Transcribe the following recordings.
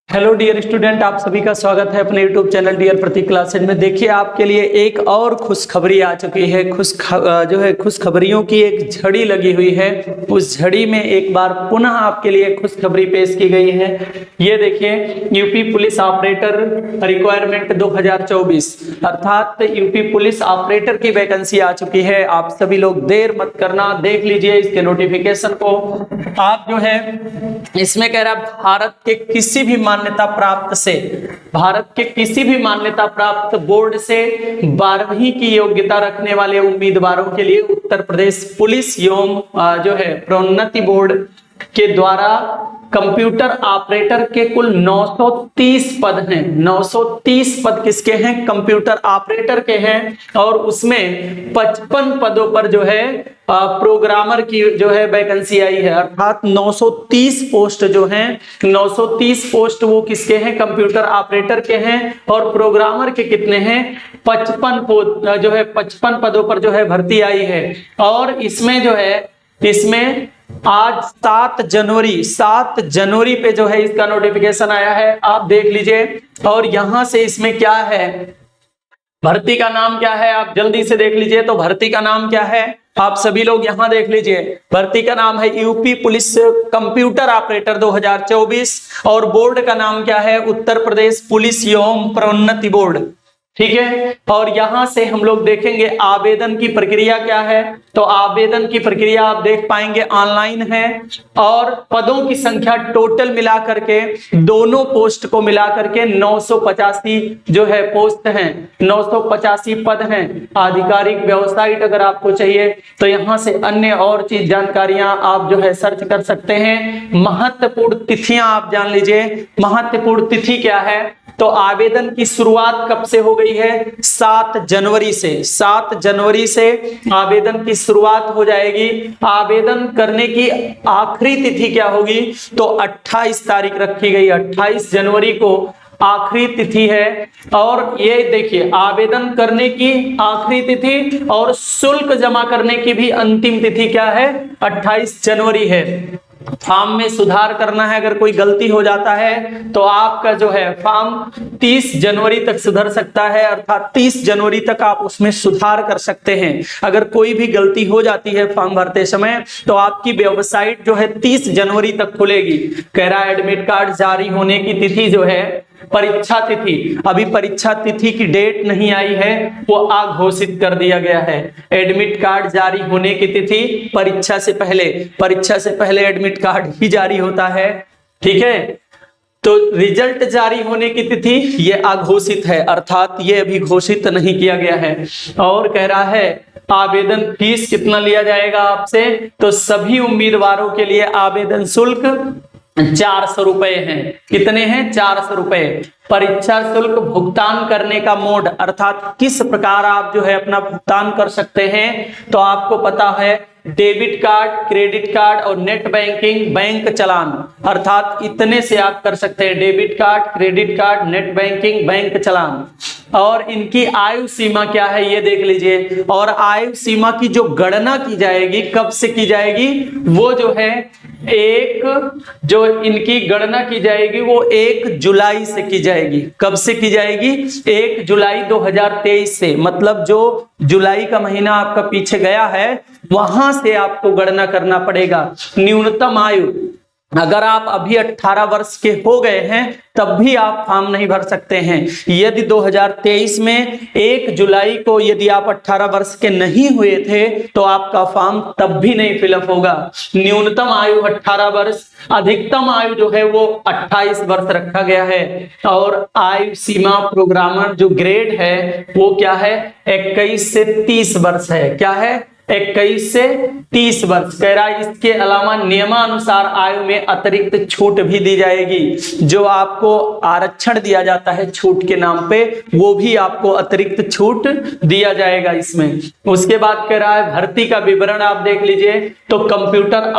Hello dear student, आप सभी का स्वागत है अपने यूट्यूब चैनल डियर प्रतीक क्लासेज में। देखिए आपके लिए एक और खुशखबरी आ चुकी है। खुशखबरियों की एक झड़ी लगी हुई है। उस झड़ी में एक बार पुनः आपके लिए खुशखबरी पेश की गई है। ये देखिए, यूपी पुलिस ऑपरेटर रिक्वायरमेंट 2024 अर्थात यूपी पुलिस ऑपरेटर की वैकेंसी आ चुकी है। आप सभी लोग देर मत करना, देख लीजिए इसके नोटिफिकेशन को। आप जो है इसमें कह रहा भारत के किसी भी मान्यता प्राप्त बोर्ड से 12वीं की योग्यता रखने वाले उम्मीदवारों के लिए उत्तर प्रदेश पुलिस एवं जो है प्रोन्नति बोर्ड के द्वारा कंप्यूटर ऑपरेटर के कुल 930 पद हैं। 930 पद किसके हैं? कंप्यूटर ऑपरेटर के हैं। और उसमें 55 पदों पर जो है प्रोग्रामर की जो है वैकेंसी आई है। अर्थात 930 पोस्ट जो हैं, 930 पोस्ट वो किसके हैं? कंप्यूटर ऑपरेटर के हैं। और प्रोग्रामर के कितने हैं? 55 पदों पर जो है भर्ती आई है। और इसमें जो है आज 7 जनवरी पे जो है इसका नोटिफिकेशन आया है। आप देख लीजिए। और यहां से इसमें क्या है, भर्ती का नाम क्या है, आप जल्दी से देख लीजिए। तो भर्ती का नाम क्या है, आप सभी लोग यहां देख लीजिए। भर्ती का नाम है यूपी पुलिस कंप्यूटर ऑपरेटर 2024 और बोर्ड का नाम क्या है? उत्तर प्रदेश पुलिस एवं प्रोन्नति बोर्ड। ठीक है। और यहां से हम लोग देखेंगे आवेदन की प्रक्रिया क्या है। तो आवेदन की प्रक्रिया आप देख पाएंगे ऑनलाइन है। और पदों की संख्या टोटल मिलाकर के दोनों पोस्ट को मिलाकर के 985 जो है पोस्ट हैं, 985 पद हैं। आधिकारिक वेबसाइट अगर आपको चाहिए तो यहां से अन्य और चीज जानकारियां आप जो है सर्च कर सकते हैं। महत्वपूर्ण तिथियां आप जान लीजिए। महत्वपूर्ण तिथि क्या है? तो आवेदन की शुरुआत कब से हो गई है? 7 जनवरी से। 7 जनवरी से आवेदन की शुरुआत हो जाएगी। आवेदन करने की आखिरी तिथि क्या होगी? तो 28 तारीख रखी गई। 28 जनवरी को आखिरी तिथि है। और ये देखिए, आवेदन करने की आखिरी तिथि और शुल्क जमा करने की भी अंतिम तिथि क्या है? 28 जनवरी है। फॉर्म में सुधार करना है, अगर कोई गलती हो जाता है तो आपका जो है फॉर्म 30 जनवरी तक सुधर सकता है। अर्थात 30 जनवरी तक आप उसमें सुधार कर सकते हैं। अगर कोई भी गलती हो जाती है फॉर्म भरते समय तो आपकी वेबसाइट जो है 30 जनवरी तक खुलेगी। कह रहा है एडमिट कार्ड जारी होने की तिथि जो है परीक्षा तिथि, अभी परीक्षा तिथि की डेट नहीं आई है, वो अघोषित कर दिया गया है। एडमिट कार्ड जारी होने की तिथि परीक्षा से पहले एडमिट कार्ड ही जारी होता है। ठीक है। तो रिजल्ट जारी होने की तिथि ये अघोषित है, अर्थात ये अभी घोषित नहीं किया गया है। और कह रहा है आवेदन फीस कितना लिया जाएगा आपसे? तो सभी उम्मीदवारों के लिए आवेदन शुल्क 400 रुपए हैं। कितने हैं? 400 रुपए। परीक्षा शुल्क भुगतान करने का मोड, अर्थात किस प्रकार आप जो है अपना भुगतान कर सकते हैं, तो आपको पता है डेबिट कार्ड, क्रेडिट कार्ड और नेट बैंकिंग, बैंक चालान, अर्थात इतने से आप कर सकते हैं। Debit card, credit card, net banking, bank challan. और इनकी आयु सीमा क्या है ये देख लीजिए। और आयु सीमा की जो गणना की जाएगी, कब से की जाएगी? वो जो है जो इनकी गणना की जाएगी वो 1 जुलाई से की जाएगी। कब से की जाएगी? 1 जुलाई 2023 से। मतलब जो जुलाई का महीना आपका पीछे गया है वहां से आपको गणना करना पड़ेगा। न्यूनतम आयु, अगर आप अभी 18 वर्ष के हो गए हैं तब भी आप फॉर्म नहीं भर सकते हैं। यदि 2023 में 1 जुलाई को यदि आप 18 वर्ष के नहीं हुए थे तो आपका फॉर्म तब भी नहीं फिलअप होगा। न्यूनतम आयु 18 वर्ष, अधिकतम आयु जो है वो 28 वर्ष रखा गया है। और आयु सीमा प्रोग्रामर जो ग्रेड है वो क्या है? 21 से 30 वर्ष है। क्या है? 21 से 30 वर्ष। कह रहा है इसके अलावा नियमानुसार आयु में अतिरिक्त छूट भी दी जाएगी। जो आपको आरक्षण दिया जाता है छूट के नाम पे, वो भी आपको अतिरिक्त छूट दिया जाएगा इसमें। उसके बाद कह रहा है भर्ती का विवरण आप देख लीजिए। तो कंप्यूटर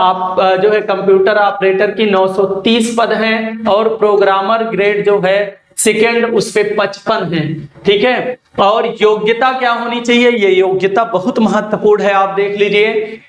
ऑपरेटर की 930 पद हैं और प्रोग्रामर ग्रेड जो है सेकेंड उस पे 55 है। ठीक है। और योग्यता क्या होनी चाहिए? ये योग्यता बहुत महत्वपूर्ण है, आप देख लीजिए।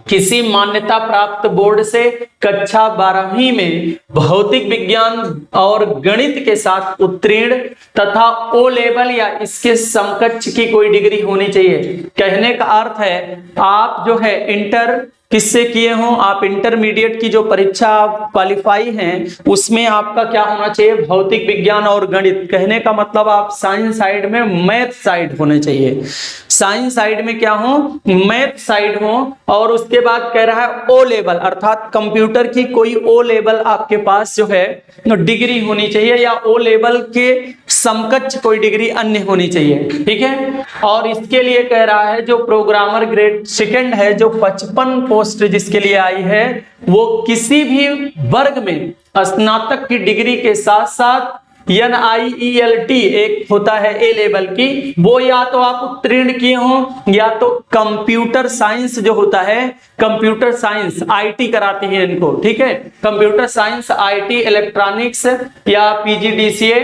किसी मान्यता प्राप्त बोर्ड से कक्षा 12वीं में भौतिक विज्ञान और गणित के साथ उत्तीर्ण तथा ओ लेवल या इसके समकक्ष की कोई डिग्री होनी चाहिए। कहने का अर्थ है आप जो है इंटर किससे किए हो, आप इंटरमीडिएट की जो परीक्षा क्वालिफाई हैं उसमें आपका क्या होना चाहिए, भौतिक विज्ञान और गणित। कहने का मतलब आप साइंस साइड में मैथ साइड होने चाहिए, साइंस साइड में क्या हो, मैथ साइड हो। और उसके बाद कह रहा है ओ लेवल अर्थात कंप्यूटर की कोई ओ लेवल आपके पास जो है डिग्री होनी चाहिए या ओ लेवल के समकक्ष कोई डिग्री अन्य होनी चाहिए, ठीक है। और इसके लिए कह रहा है जो प्रोग्रामर ग्रेड सेकंड है, जो 55 पोस्ट जिसके लिए आई है, वो किसी भी वर्ग में स्नातक की डिग्री के साथ साथ NIELT एक होता है ए लेवल की, वो या तो आप उत्तीर्ण किए हो या तो कंप्यूटर साइंस जो होता है, कंप्यूटर साइंस IT कराती है इनको, ठीक है। कंप्यूटर साइंस IT इलेक्ट्रॉनिक्स या PGDCA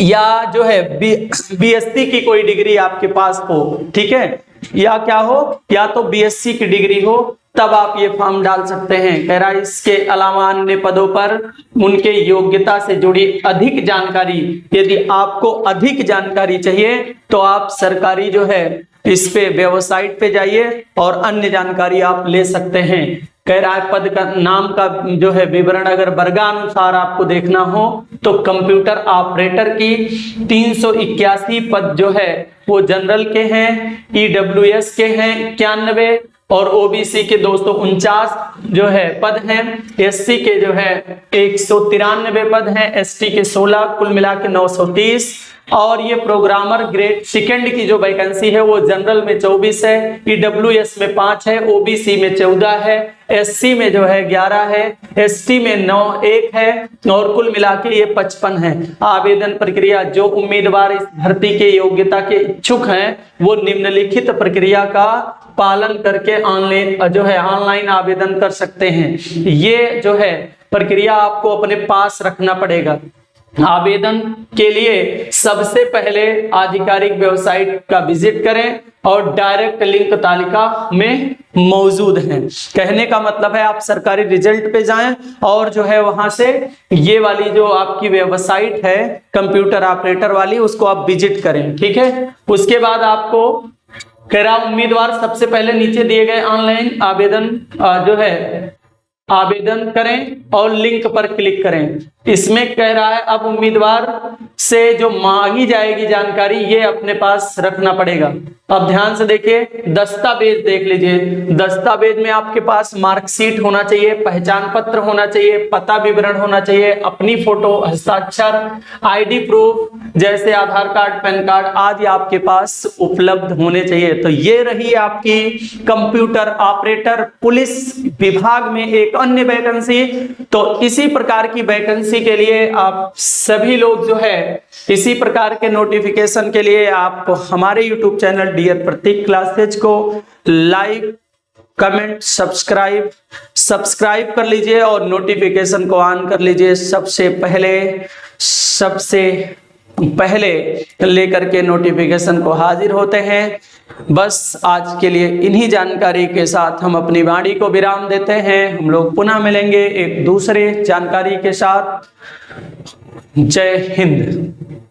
या जो है BSc की कोई डिग्री आपके पास हो, ठीक है, या क्या हो, या तो BSc की डिग्री हो, तब आप ये फॉर्म डाल सकते हैं। कह रहा है इसके अलावा अन्य पदों पर उनके योग्यता से जुड़ी अधिक जानकारी, यदि आपको अधिक जानकारी चाहिए तो आप सरकारी जो है इस पे वेबसाइट पे जाइए और अन्य जानकारी आप ले सकते हैं। कह रहा है पद का नाम का जो है विवरण अगर वर्गानुसार आपको देखना हो तो कंप्यूटर ऑपरेटर की 381 पद जो है वो जनरल के हैं, EWS के हैं 91 और OBC के 249 जो है पद हैं, SC के जो है 193 पद हैं, ST के 16, कुल मिला के 930। और ये प्रोग्रामर ग्रेड सेकंड की जो वैकेंसी है वो जनरल में 24 है, EWS में 5 है, OBC में 14 है, SC में जो है 11 है, ST में 1 है और कुल मिला के ये 55 है। आवेदन प्रक्रिया, जो उम्मीदवार इस भर्ती के योग्यता के इच्छुक हैं वो निम्नलिखित प्रक्रिया का पालन करके ऑनलाइन आवेदन कर सकते हैं। ये जो है प्रक्रिया आपको अपने पास रखना पड़ेगा। आवेदन के लिए सबसे पहले आधिकारिक वेबसाइट का विजिट करें और डायरेक्ट लिंक तालिका में मौजूद है। कहने का मतलब है आप सरकारी रिजल्ट पे जाएं और जो है वहां से ये वाली जो आपकी वेबसाइट है कंप्यूटर ऑपरेटर वाली उसको आप विजिट करें, ठीक है। उसके बाद आपको कह रहा उम्मीदवार सबसे पहले नीचे दिए गए ऑनलाइन आवेदन जो है आवेदन करें और लिंक पर क्लिक करें। इसमें कह रहा है अब उम्मीदवार से जो मांगी जाएगी जानकारी ये अपने पास रखना पड़ेगा। अब ध्यान से देखिए, दस्तावेज देख लीजिए। दस्तावेज में आपके पास मार्कशीट होना चाहिए, पहचान पत्र होना चाहिए, पता विवरण होना चाहिए, अपनी फोटो, हस्ताक्षर, ID प्रूफ जैसे आधार कार्ड, पैन कार्ड आदि आपके पास उपलब्ध होने चाहिए। तो ये रही आपकी कंप्यूटर ऑपरेटर पुलिस विभाग में एक अन्य वैकेंसी। तो इसी प्रकार की वैकेंसी के लिए आप सभी लोग जो है इसी प्रकार के नोटिफिकेशन के लिए आप हमारे YouTube चैनल डियर प्रतीक क्लासेज को लाइक, कमेंट, सब्सक्राइब कर लीजिए और नोटिफिकेशन को ऑन कर लीजिए। सबसे पहले लेकर के नोटिफिकेशन को हाजिर होते हैं। बस आज के लिए इन्हीं जानकारी के साथ हम अपनी वाणी को विराम देते हैं। हम लोग पुनः मिलेंगे एक दूसरे जानकारी के साथ। जय हिंद।